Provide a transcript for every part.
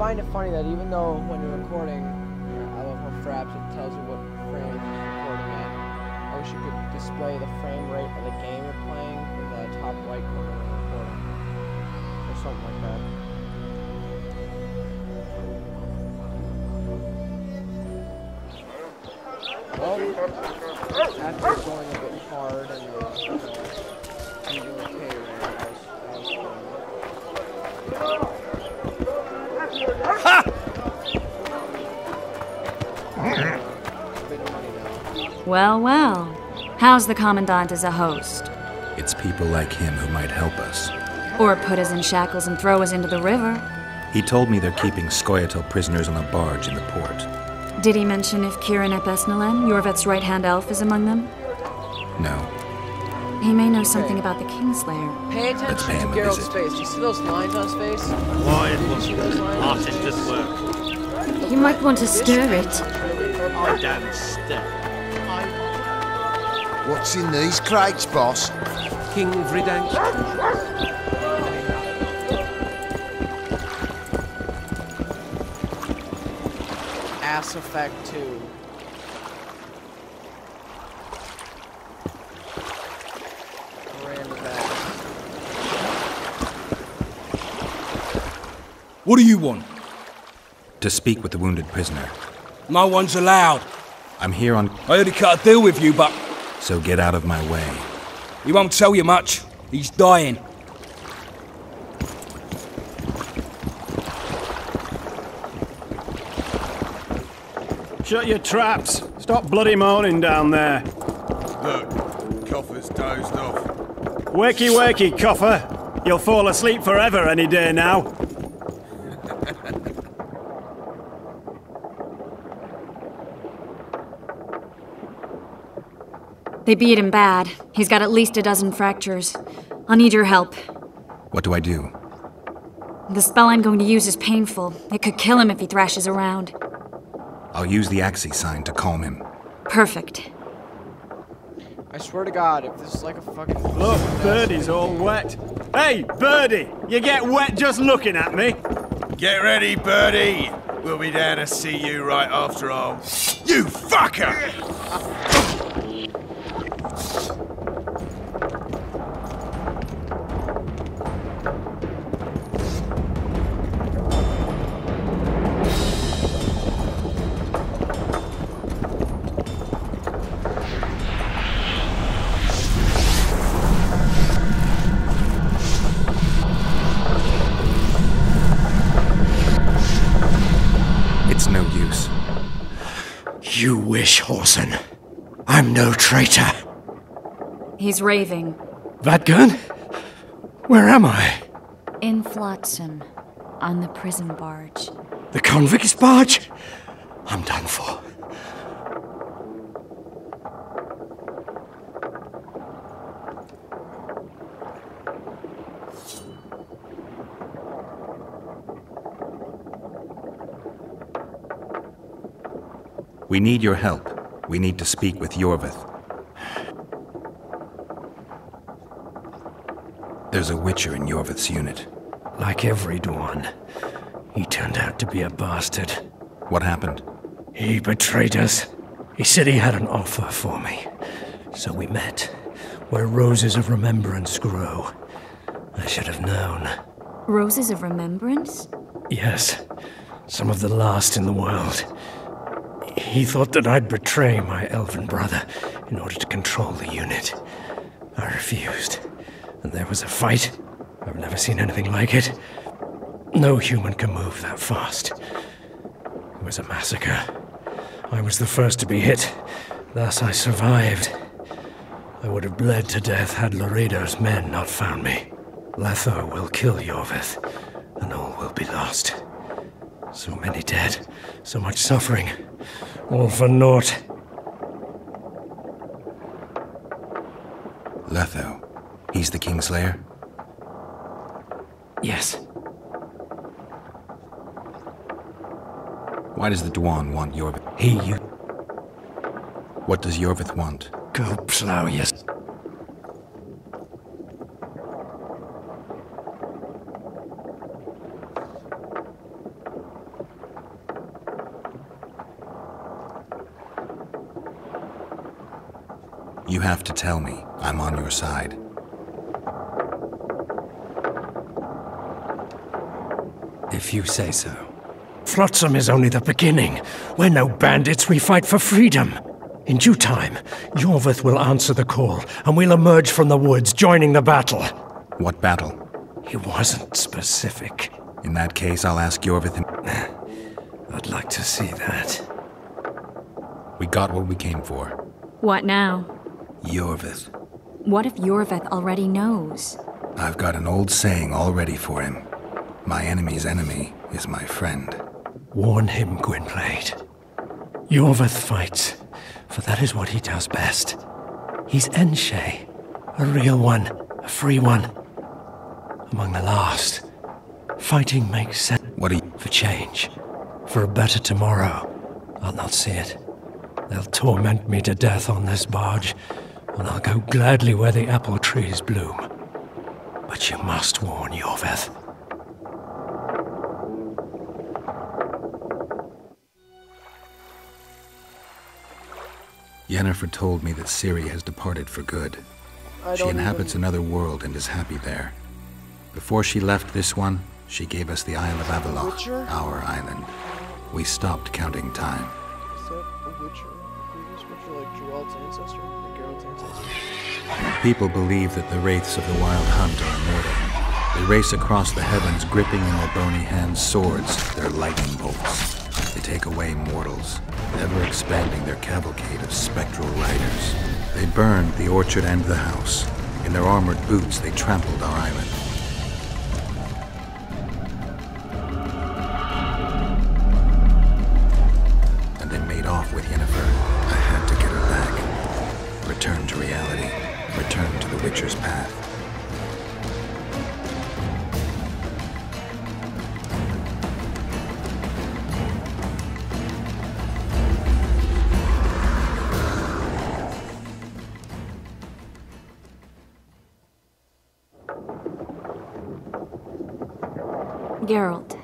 find it funny that even though when you're recording, I love how Fraps, it tells you what frame you're recording at. I wish you could display the frame rate of the game you're playing in the top right corner of the recording. Or something like that. Well, after going a bit hard and using the K ray, I was Well, well. How's the Commandant as a host? It's people like him who might help us. Or put us in shackles and throw us into the river. He told me they're keeping Scoia'tael prisoners on a barge in the port. Did he mention if Kirin ep Esnalen, Yorveth's right-hand elf, is among them? No. He may know something about the Kingslayer. Pay attention to Geralt's face. Do you see those lines on his face? Why it was artist at work. You might want to stir it. I damn step. What's in these crates, boss? King Vridank. Ass Effect 2. What do you want? To speak with the wounded prisoner. No one's allowed. I'm here on... I already cut a deal with you, but... So get out of my way. He won't tell you much. He's dying. Shut your traps. Stop bloody moaning down there. Look, Coffer's dozed off. Wakey, wakey, Coffer. You'll fall asleep forever any day now. They beat him bad. He's got at least a dozen fractures. I'll need your help. What do I do? The spell I'm going to use is painful. It could kill him if he thrashes around. I'll use the Axii sign to calm him. Perfect. I swear to God, if this is like a fucking... Look, Birdie's all wet. Hey, Birdie! You get wet just looking at me. Get ready, Birdie. We'll be down to see you right after all. You fucker! It's no use. You wish, Whoreson. I'm no traitor. He's raving. Vadgun? Where am I? In Flotsam. On the prison barge. The convict's barge? I'm done for. We need your help. We need to speak with Yorveth. There's a Witcher in Yorveth's unit. Like every Dwan, he turned out to be a bastard. What happened? He betrayed us. He said he had an offer for me. So we met, where roses of remembrance grow. I should have known. Roses of Remembrance? Yes, some of the last in the world. He thought that I'd betray my elven brother in order to control the unit. I refused, and there was a fight. I've never seen anything like it. No human can move that fast. It was a massacre. I was the first to be hit, thus I survived. I would have bled to death had Loredo's men not found me. Letho will kill Yorveth, and all will be lost. So many dead, so much suffering, all for naught. Letho. He's the Kingslayer? Yes. Why does the Dwan want Yorveth? You... What does Yorveth want? Go plow yes. You have to tell me. I'm on your side. If you say so. Flotsam is only the beginning. We're no bandits, we fight for freedom. In due time, Yorvith will answer the call, and we'll emerge from the woods, joining the battle. What battle? He wasn't specific. In that case, I'll ask Yorvith him. I'd like to see that. We got what we came for. What now? Yorvith. What if Yorvith already knows? I've got an old saying all ready for him. My enemy's enemy is my friend. Warn him, Gwynblade. Yorvith fights, for that is what he does best. He's Enshe, a real one, a free one. Among the last. Fighting makes sense. What do you... For change. For a better tomorrow. I'll not see it. They'll torment me to death on this barge, and I'll go gladly where the apple trees bloom. But you must warn Yorvith. Yennefer told me that Ciri has departed for good. She inhabits another world and is happy there. Before she left this one, she gave us the Isle of Avallac'h, our island. We stopped counting time. Is that a Witcher? A previous Witcher, like Geralt's ancestor? Or Geralt's ancestor? People believe that the wraiths of the Wild Hunt are immortal. They race across the heavens, gripping in their bony hands swords, their lightning bolts. They take away mortals, ever expanding their cavalcade of spectral riders. They burned the orchard and the house. In their armored boots, they trampled our island. And they made off with Yennefer. I had to get her back. Return to reality. Return to the Witcher's path. Geralt,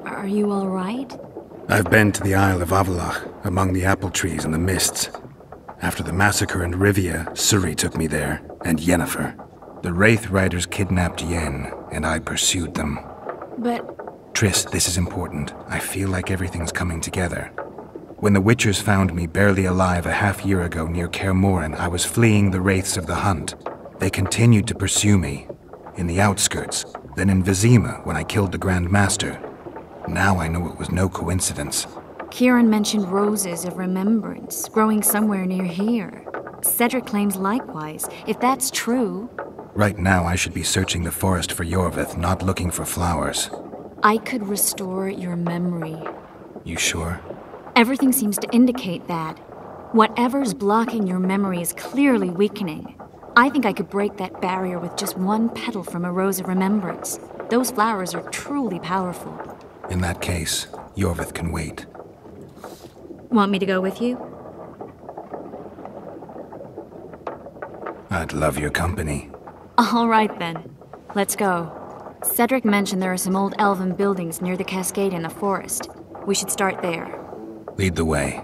are you all right? I've been to the Isle of Avallac'h, among the apple trees and the mists. After the massacre in Rivia, Ciri took me there, and Yennefer. The Wraith Riders kidnapped Yen, and I pursued them. But... Triss, this is important. I feel like everything's coming together. When the Witchers found me barely alive a half-year ago near Kaer Morhen, I was fleeing the Wraiths of the Hunt. They continued to pursue me, in the outskirts, then in Vizima when I killed the Grand Master. Now I know it was no coincidence. Kieran mentioned roses of remembrance growing somewhere near here. Cedric claims likewise. If that's true... Right now I should be searching the forest for Yorvith, not looking for flowers. I could restore your memory. You sure? Everything seems to indicate that. Whatever's blocking your memory is clearly weakening. I think I could break that barrier with just one petal from a rose of remembrance. Those flowers are truly powerful. In that case, Yorvith can wait. Want me to go with you? I'd love your company. All right then. Let's go. Cedric mentioned there are some old elven buildings near the cascade in the forest. We should start there. Lead the way.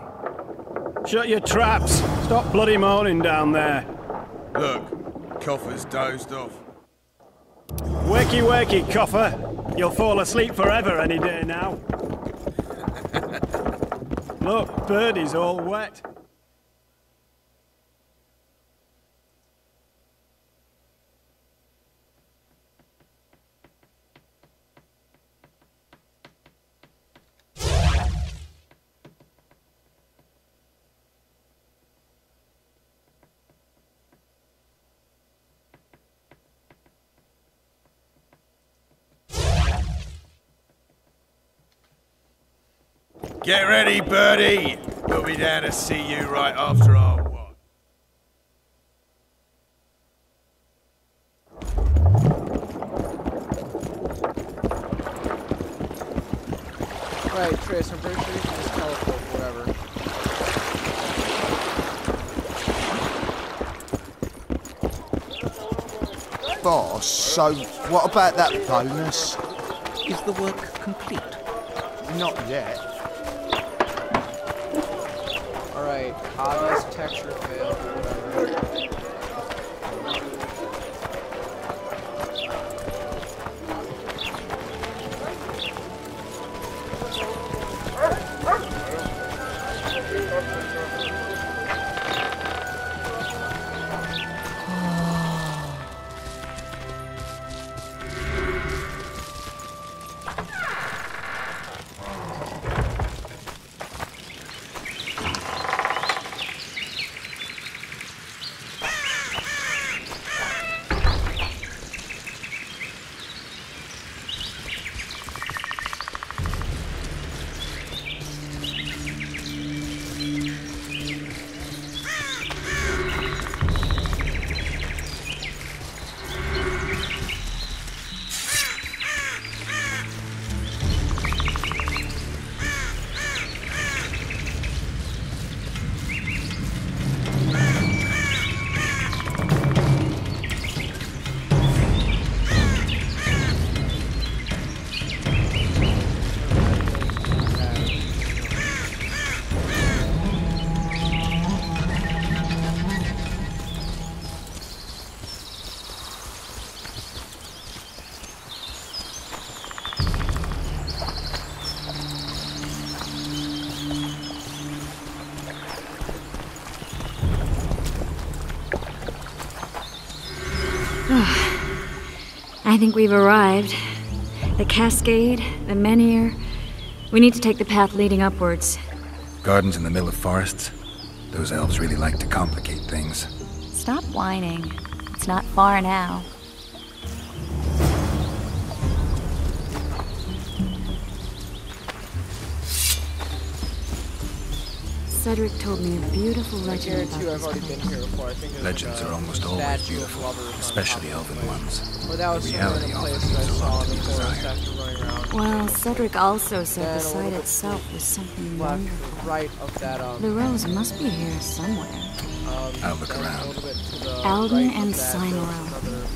Shut your traps! Stop bloody moaning down there. Look, Coffer's dozed off. Wakey, wakey, Coffer. You'll fall asleep forever any day now. Look, Birdie's all wet. Get ready, Birdie! We'll be down to see you right after our watch. Right, Triss, I'm pretty sure you can just teleport wherever. Boss, so what about that bonus? Is the work complete? Not yet. Alright, obvious texture fail. Whatever. I think we've arrived. The cascade, the menhir. We need to take the path leading upwards. Gardens in the middle of forests? Those elves really like to complicate things. Stop whining. It's not far now. Cedric told me a beautiful I legend guarantee about I've this already been place. here before. I think there's Legends like are a almost always statue of beautiful, lovers on especially top of elven the place. ones. Well, that was The some random reality place often that I leaves a saw lot in to the be forest desired. after running around. Well, Cedric also said Then the a site little bit itself was something left, wonderful. right of that, The rose must be here somewhere. I'll look then around. A little bit to the Alden right and of that, there was Cymoril. another-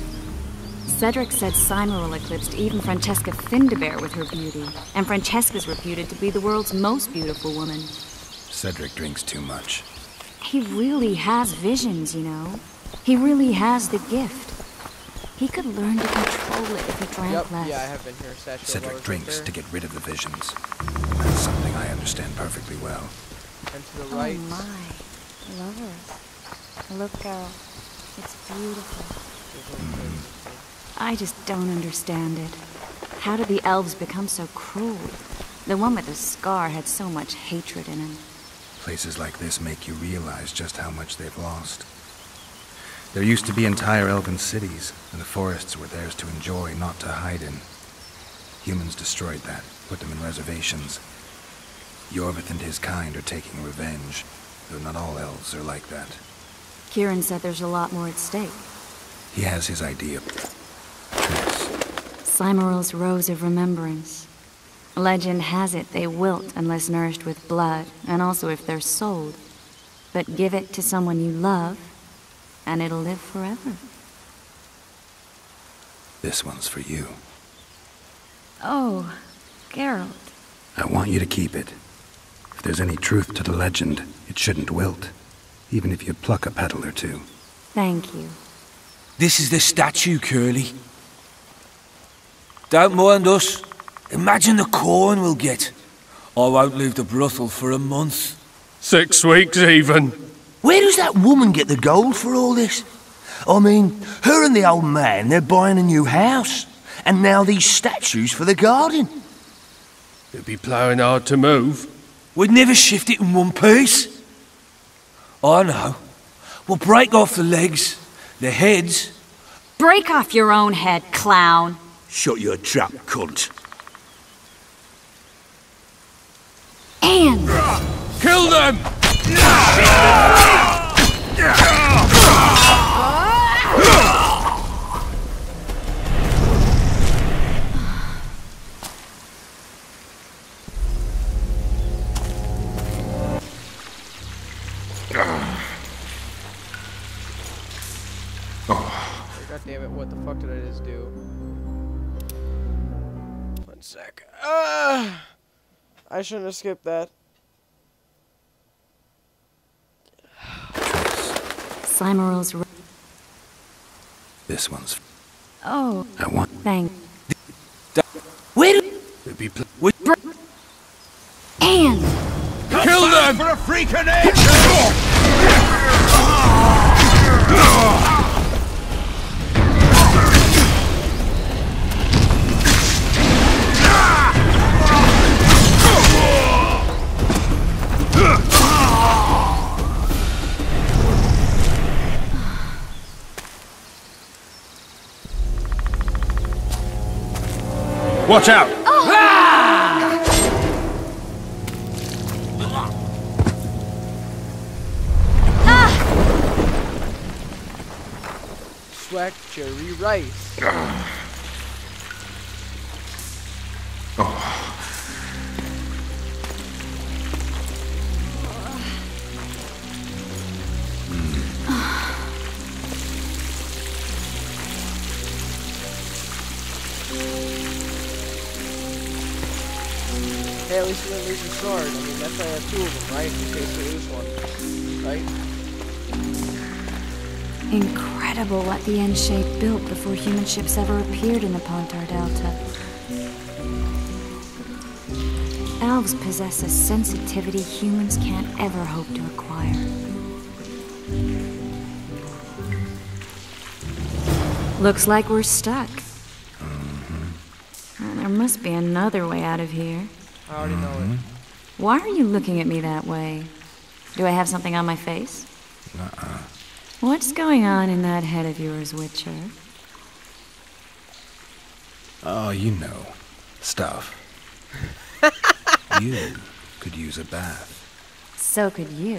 Cedric said Cymoril eclipsed even Francesca Findabair with her beauty, and Francesca's reputed to be the world's most beautiful woman. Cedric drinks too much. He really has visions, you know. He really has the gift. He could learn to control it if he drank Yep, less. yeah, I have been here. Statue of Cedric lovers drinks right to there. get rid of the visions. That's something I understand perfectly well. And to the Oh right, my, lovers. Look, girl. It's beautiful. I just don't understand it. How did the elves become so cruel? The one with the scar had so much hatred in him. Places like this make you realize just how much they've lost. There used to be entire elven cities, and the forests were theirs to enjoy, not to hide in. Humans destroyed that, put them in reservations. Yorvith and his kind are taking revenge, though not all elves are like that. Kieran said there's a lot more at stake. He has his idea. Cymoril's Rose of Remembrance. Legend has it they wilt unless nourished with blood, and also if they're sold. But give it to someone you love, and it'll live forever. This one's for you. Oh, Geralt. I want you to keep it. If there's any truth to the legend, it shouldn't wilt, even if you pluck a petal or two. Thank you. This is the statue, Curly. Don't mind us. Imagine the corn we'll get. I won't leave the brothel for a month. 6 weeks even. Where does that woman get the gold for all this? I mean, her and the old man, they're buying a new house. And now these statues for the garden. It'd be ploughing hard to move. We'd never shift it in one piece. I know. We'll break off the legs, the heads. Break off your own head, clown. Shut your trap, cunt. And Kill them! God damn it, what the fuck did I just do? 1 sec. I shouldn't have skipped that. Cymorul's... This one's... Oh, I want... thank... Wait! And... Kill them for a freak of nature! Watch out! Swag Jerry Rice. Hey, at least we didn't lose the sword. I mean, that's why I have two of them, right? In case we lose one. Right? Incredible what the N-shape built before human ships ever appeared in the Pontar Delta. Elves possess a sensitivity humans can't ever hope to acquire. Looks like we're stuck. There must be another way out of here. I already know it. Why are you looking at me that way? Do I have something on my face? What's going on in that head of yours, Witcher? Oh, you know. Stuff. You could use a bath. So could you.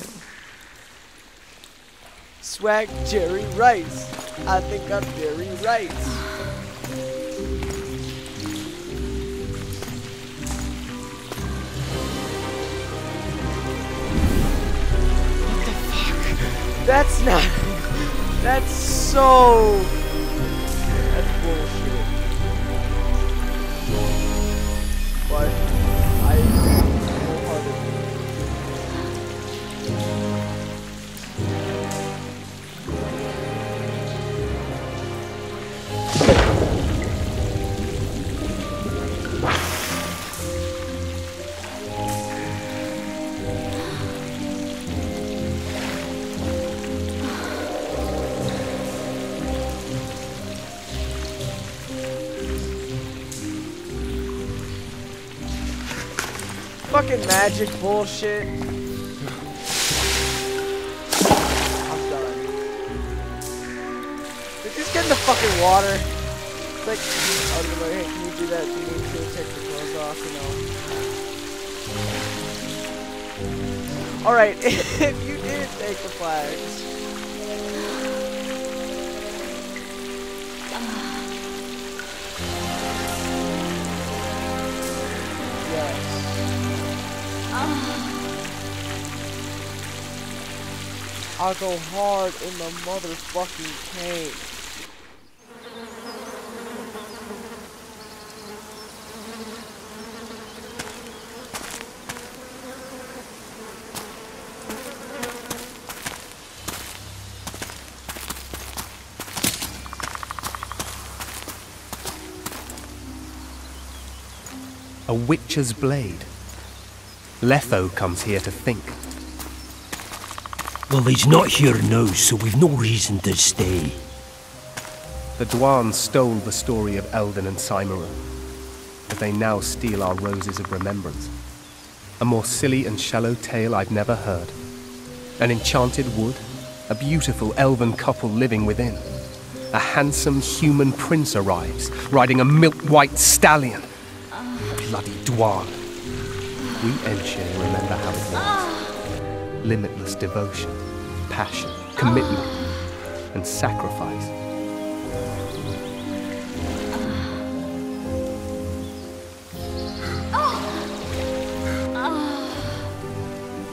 Swag Jerry Rice. I think I'm Jerry Rice. That's not... That's so... That's bullshit. But I wholeheartedly... Fucking magic bullshit. I'm done. Just get in the fucking water. It's like, I was like, hey, can you do that? You need to take the clothes off, you know. Alright, if you did take the flags. Yes. I'll go hard in the motherfucking paint. A witcher's blade. Letho comes here to think. Well, he's not here now, so we've no reason to stay. The Dwan stole the story of Eldon and Cymorul, but they now steal our roses of remembrance. A more silly and shallow tale I've never heard. An enchanted wood, a beautiful elven couple living within. A handsome human prince arrives, riding a milk-white stallion. Bloody Dwan. We Enshare remember how it was. Limitless devotion, passion, commitment, and sacrifice.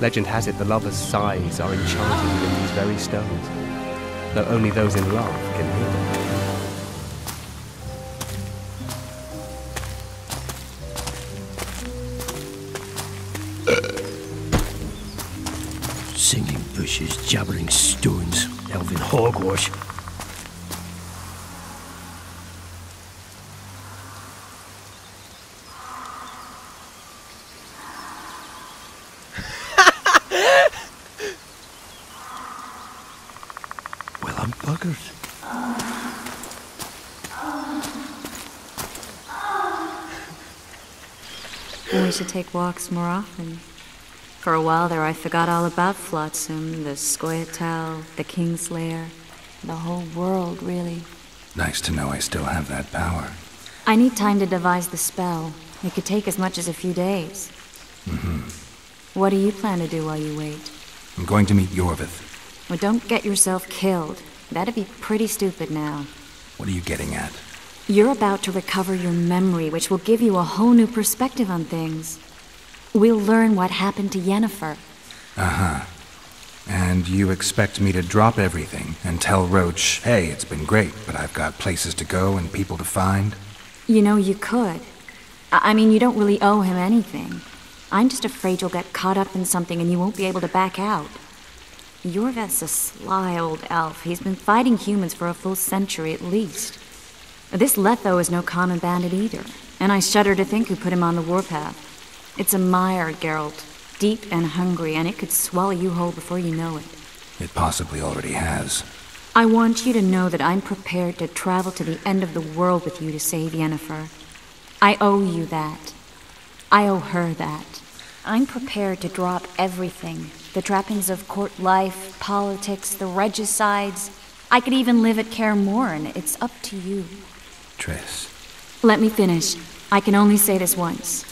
Legend has it the lovers' sighs are enchanted within these very stones, though only those in love can hear them. Singing bushes, jabbering stones. Elven hogwash. Well, I'm buggered. We should take walks more often. For a while there, I forgot all about Flotsam, the Scoia'tael, the Kingslayer, the whole world, really. Nice to know I still have that power. I need time to devise the spell. It could take as much as a few days. What do you plan to do while you wait? I'm going to meet Iorveth. Well, don't get yourself killed. That'd be pretty stupid now. What are you getting at? You're about to recover your memory, which will give you a whole new perspective on things. We'll learn what happened to Yennefer. Uh-huh. And you expect me to drop everything and tell Roach, hey, it's been great, but I've got places to go and people to find? You know, you could. I mean, you don't really owe him anything. I'm just afraid you'll get caught up in something and you won't be able to back out. Iorveth's a sly old elf. He's been fighting humans for a full century at least. This Letho is no common bandit either, and I shudder to think who put him on the warpath. It's a mire, Geralt, deep and hungry, and it could swallow you whole before you know it. It possibly already has. I want you to know that I'm prepared to travel to the end of the world with you to save Yennefer. I owe you that. I owe her that. I'm prepared to drop everything. The trappings of court life, politics, the regicides. I could even live at Kaer Morhen. It's up to you. Triss. Let me finish. I can only say this once.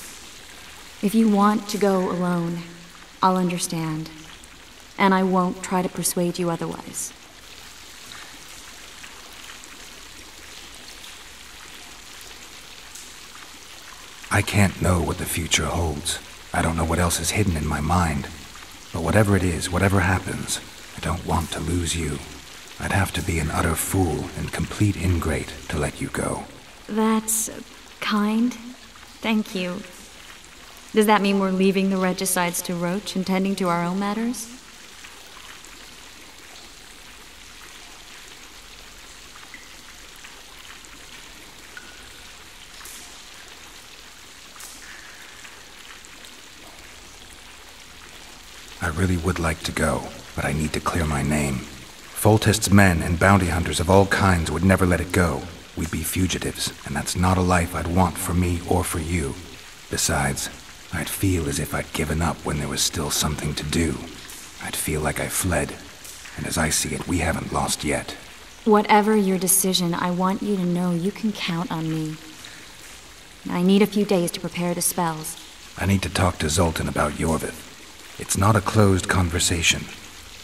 If you want to go alone, I'll understand. And I won't try to persuade you otherwise. I can't know what the future holds. I don't know what else is hidden in my mind. But whatever it is, whatever happens, I don't want to lose you. I'd have to be an utter fool and complete ingrate to let you go. That's kind. Thank you. Does that mean we're leaving the regicides to Roach and tending to our own matters? I really would like to go, but I need to clear my name. Foltest's men and bounty hunters of all kinds would never let it go. We'd be fugitives, and that's not a life I'd want for me or for you. Besides, I'd feel as if I'd given up when there was still something to do. I'd feel like I fled, and as I see it, we haven't lost yet. Whatever your decision, I want you to know you can count on me. I need a few days to prepare the spells. I need to talk to Zoltan about Iorveth. It's not a closed conversation.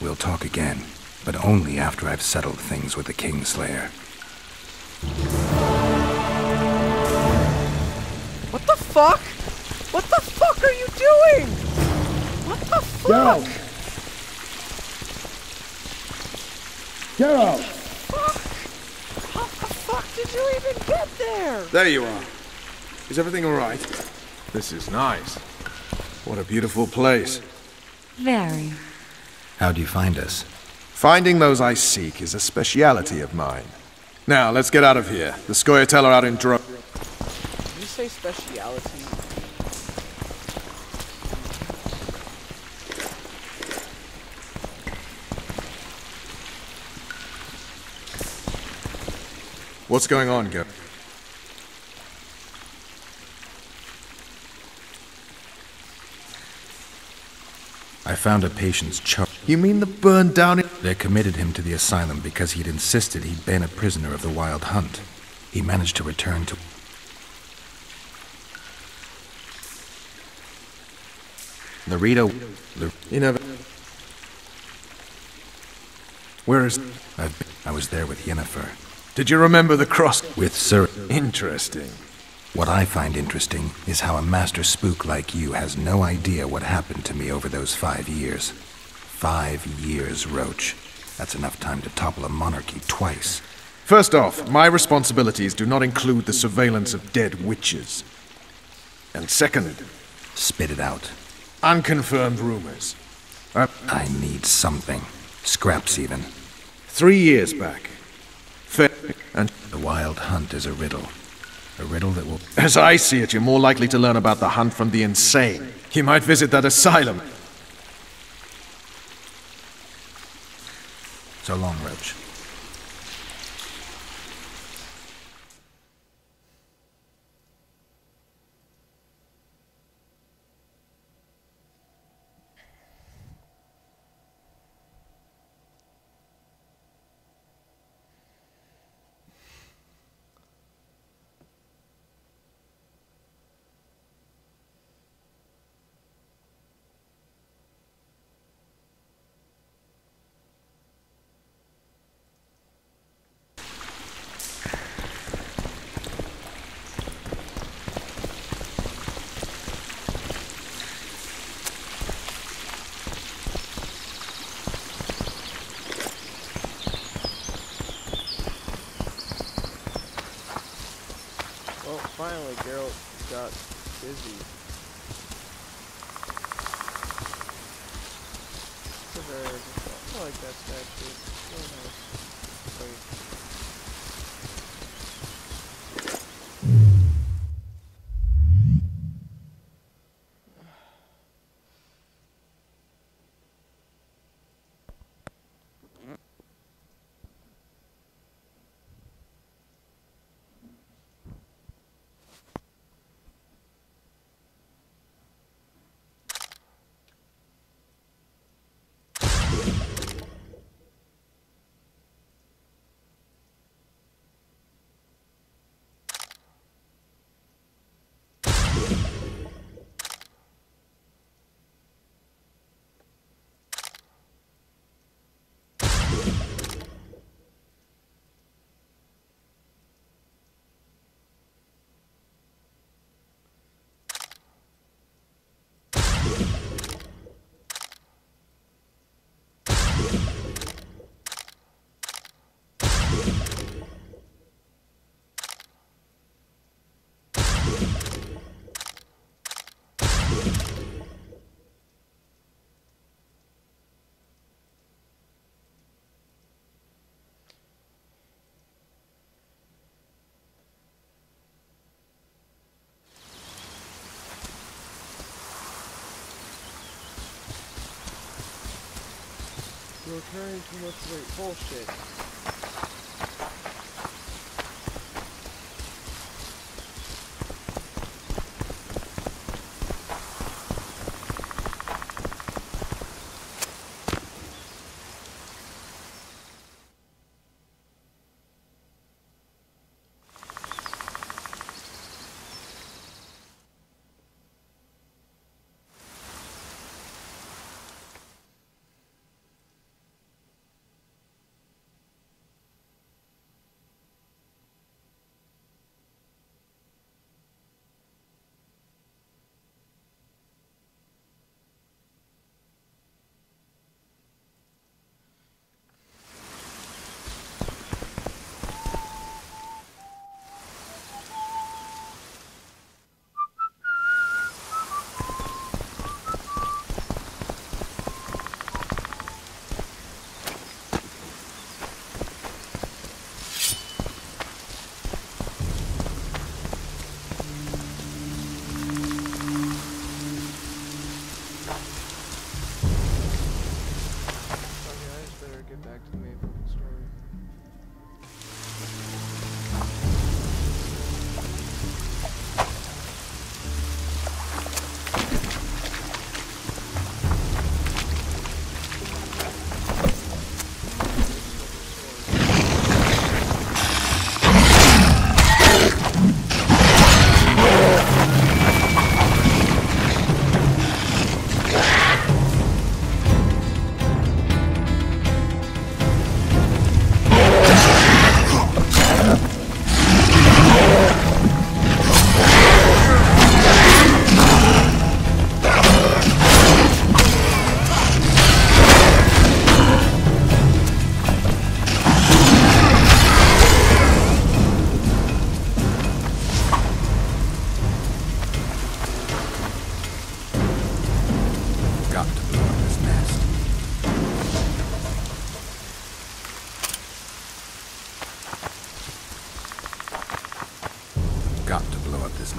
We'll talk again, but only after I've settled things with the Kingslayer. What the fuck? What the fuck are you doing? What the fuck? Geralt! Fuck! How the fuck did you even get there? There you are. Is everything alright? This is nice. What a beautiful place. Very. How'd you find us? Finding those I seek is a speciality of mine. Now, let's get out of here. The Scoia'tael are out in Did you say speciality? What's going on, Geralt? I found a patient's chart. You mean the burned down... They committed him to the asylum because he'd insisted he'd been a prisoner of the Wild Hunt. He managed to return to... Larito... You never... Where is... I was there with Yennefer. Did you remember the cross? With Sir... Interesting. What I find interesting is how a master spook like you has no idea what happened to me over those 5 years. 5 years, Roach. That's enough time to topple a monarchy twice. First off, my responsibilities do not include the surveillance of dead witches. And second... Spit it out. Unconfirmed rumors. I need something. Scraps, even. 3 years back. And the Wild Hunt is a riddle. A riddle that will... As I see it, you're more likely to learn about the hunt from the insane. You might visit that asylum. So long, Roach. Finally, Geralt got busy. I like that statue. It's really nice. Wait. You're carrying too much weight. Bullshit.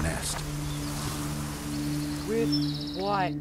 nest. With what?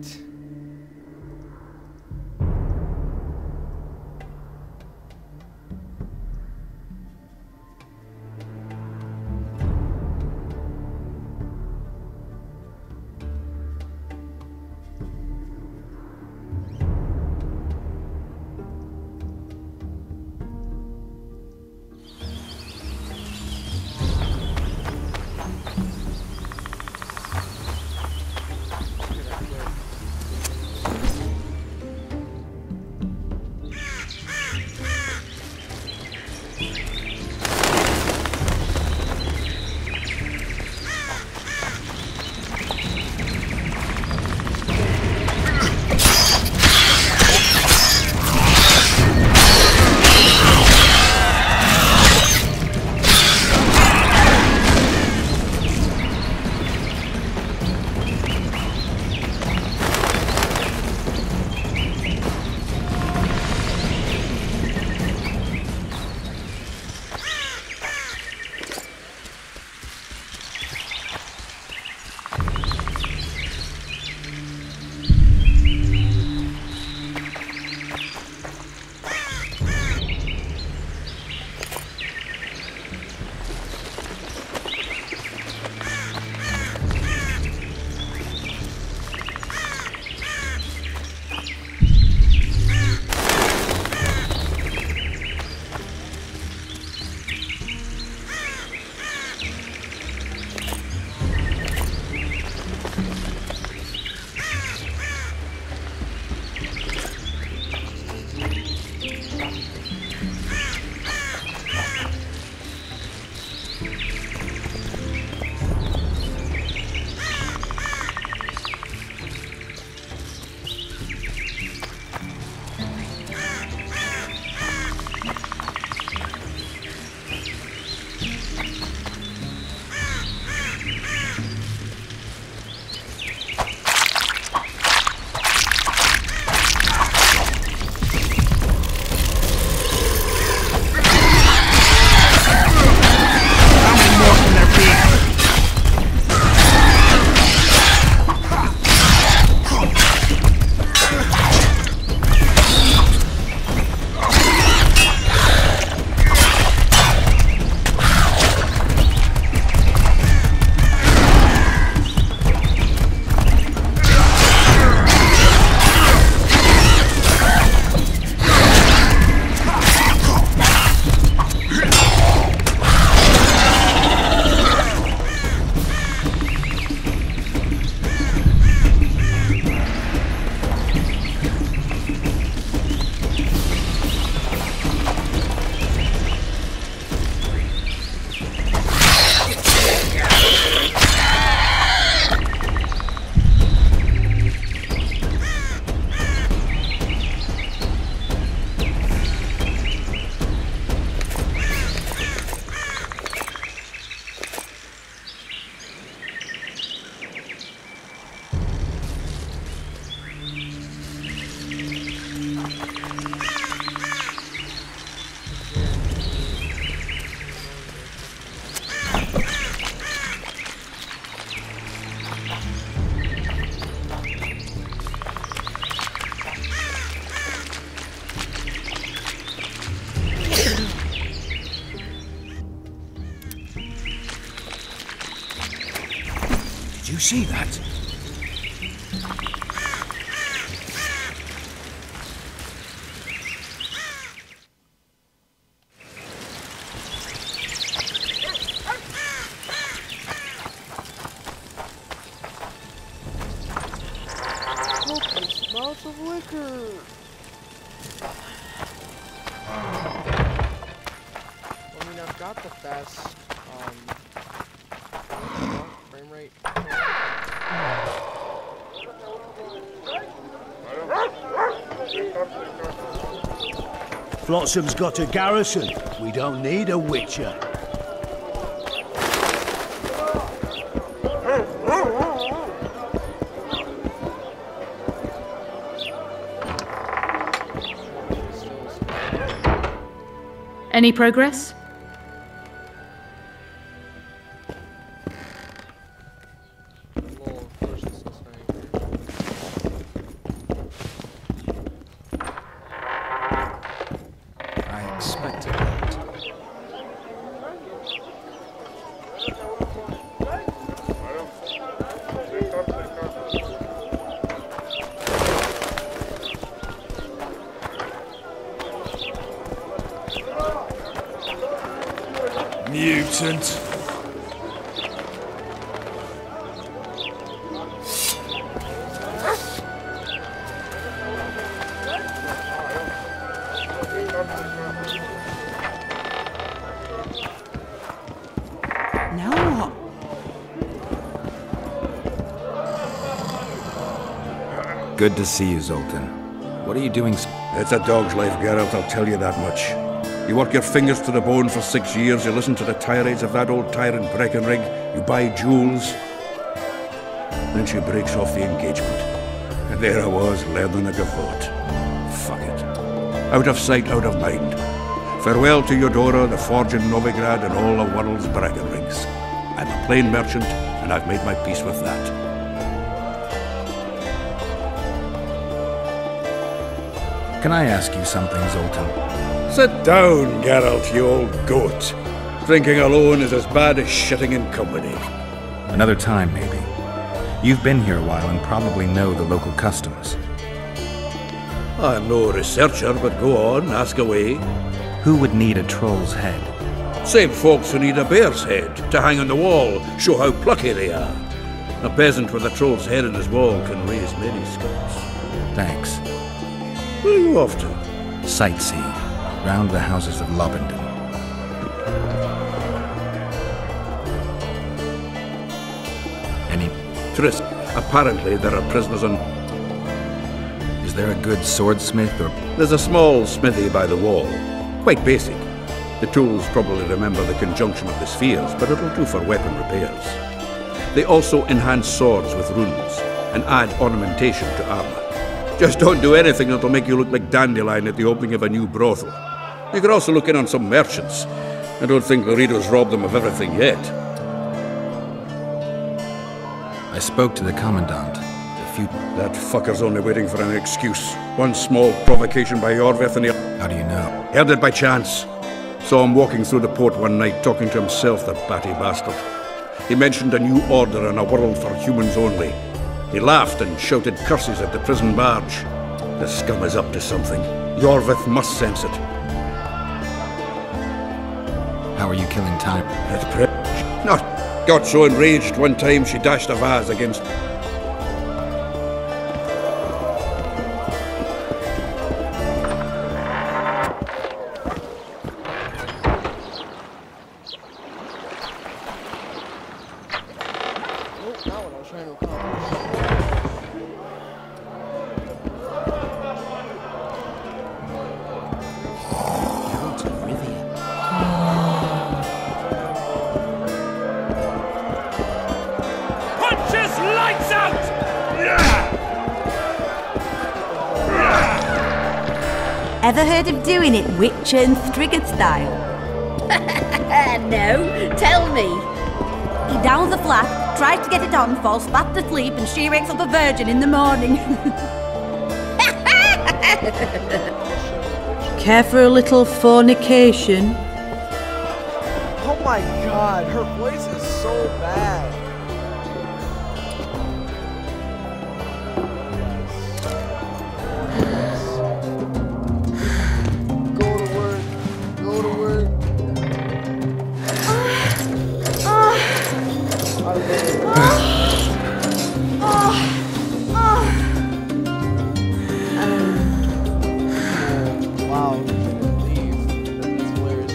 Did you see that? Look, it smells of liquor. I mean, I've got the best, frame rate. Flotsam's got a garrison. We don't need a witcher. Any progress? unexpected end. Mutant. Now what? Good to see you, Zoltan. What are you doing? It's a dog's life, Geralt, I'll tell you that much. You work your fingers to the bone for 6 years, you listen to the tirades of that old tyrant Breckenrig, you buy jewels. Then she breaks off the engagement. And there I was, learning a gavotte. Fuck it. Out of sight, out of mind. Farewell to Eudora, the forge in Novigrad, and all the world's Breckenrigs. I'm a plain merchant, and I've made my peace with that. Can I ask you something, Zoltan? Sit down, Geralt, you old goat. Drinking alone is as bad as shitting in company. Another time, maybe. You've been here a while and probably know the local customs. I'm no researcher, but go on, ask away. Who would need a troll's head? Same folks who need a bear's head to hang on the wall, show how plucky they are. A peasant with a troll's head in his wall can raise many scalps. Thanks. Where are you off to? Sightsee, round the houses of Lobenden. Any... Trisk. Apparently there are prisoners on... Is there a good swordsmith or... There's a small smithy by the wall. Quite basic. The tools probably remember the conjunction of the spheres, but it'll do for weapon repairs. They also enhance swords with runes, and add ornamentation to armor. Just don't do anything that'll make you look like Dandelion at the opening of a new brothel. You could also look in on some merchants. I don't think Laredo's robbed them of everything yet. I spoke to the Commandant. That fucker's only waiting for an excuse. One small provocation by Yorveth and he... How do you know? Heard it by chance. Saw him walking through the port one night, talking to himself, the batty bastard. He mentioned a new order and a world for humans only. He laughed and shouted curses at the prison barge. The scum is up to something. Yorveth must sense it. How are you killing time? Not got so enraged one time she dashed a vase against... Ever heard of doing it Witcher and Striggett style? No, tell me. He downs a flask, tries to get it on, falls fast asleep, and she wakes up a virgin in the morning. Care for a little fornication? Oh my god, her voice is so bad. Wow, he didn't leave. That's hilarious.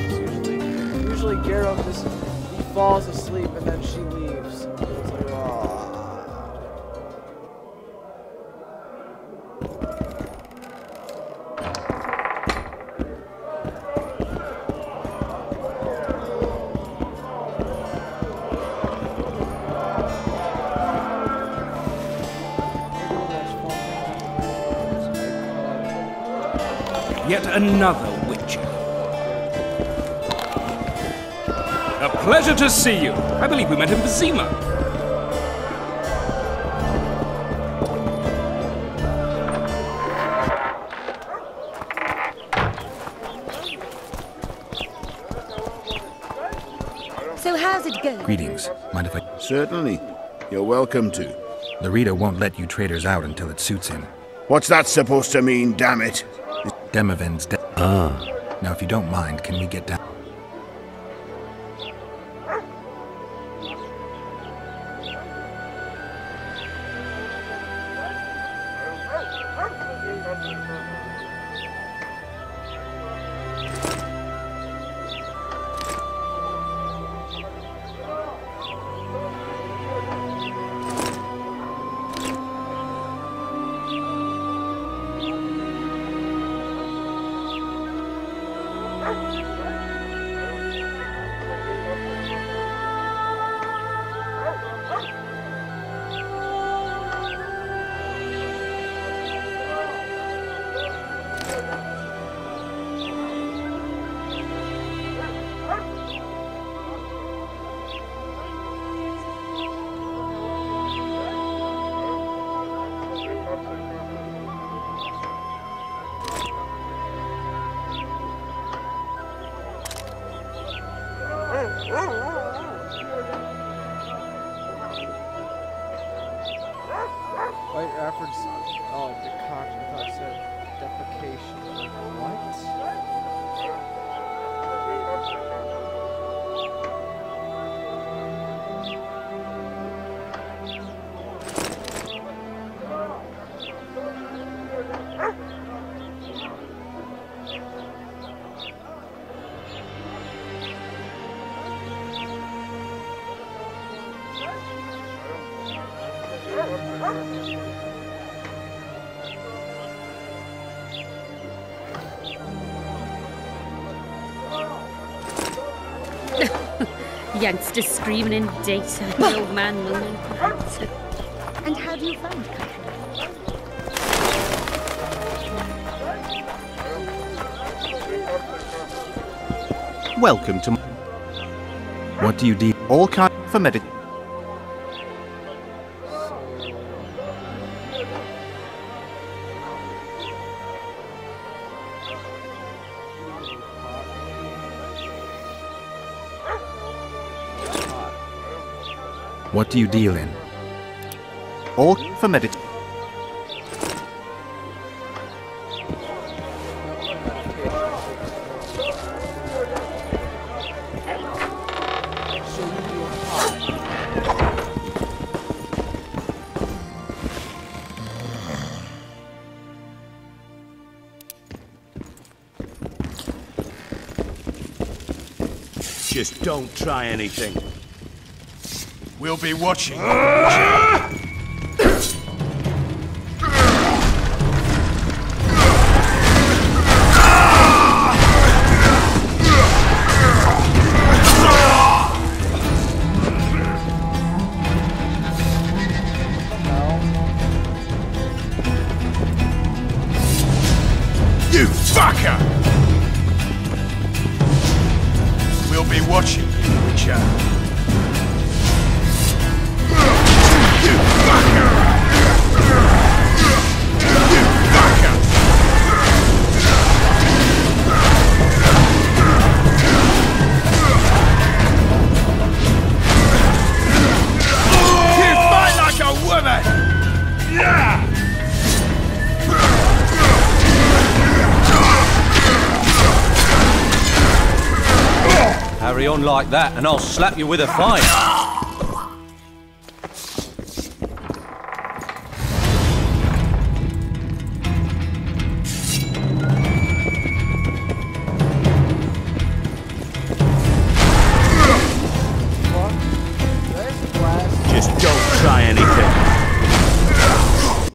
Usually Geralt just he falls asleep and then she leaves. It was like, Yet another Witcher. A pleasure to see you. I believe we met in Vizima. So how's it going? Greetings. Mind if I... Certainly. You're welcome to. Larita won't let you traders out until it suits him. What's that supposed to mean, damn it? Demovin's dead. Now, if you don't mind, can we get down? White Rafford's... Oh, decoction. I thought it said defecation. What? Youngsters screaming in data, the old man moaning. And how do you find country? Welcome to... What do you do? All kinds for medic... What do you deal in? All for medic... Just don't try anything. We'll be watching. You fucker! We'll be watching you, Witcher. You fucker! You fucker! You fight like a woman! Yeah! Carry on like that and I'll slap you with a fine. Just don't try anything.